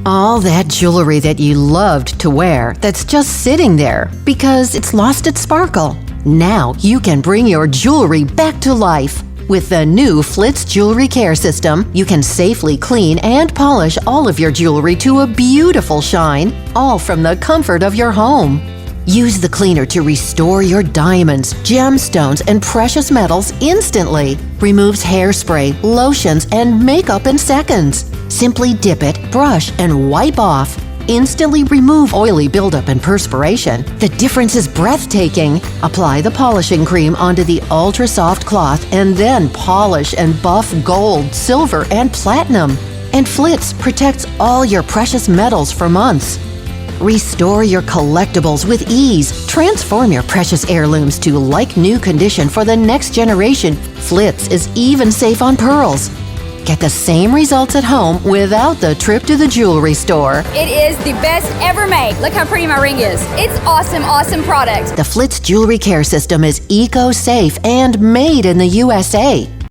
All that jewelry that you loved to wear that's just sitting there because it's lost its sparkle. Now you can bring your jewelry back to life. With the new Flitz Jewelry Care System, you can safely clean and polish all of your jewelry to a beautiful shine, all from the comfort of your home. Use the cleaner to restore your diamonds, gemstones, and precious metals instantly. Removes hairspray, lotions, and makeup in seconds. Simply dip it, brush, and wipe off. Instantly remove oily buildup and perspiration. The difference is breathtaking. Apply the polishing cream onto the ultra-soft cloth and then polish and buff gold, silver, and platinum. And Flitz protects all your precious metals for months. Restore your collectibles with ease. Transform your precious heirlooms to like-new condition for the next generation. Flitz is even safe on pearls. Get the same results at home without the trip to the jewelry store. It is the best ever made. Look how pretty my ring is. It's awesome, awesome product. The Flitz Jewelry Care System is eco-safe and made in the USA.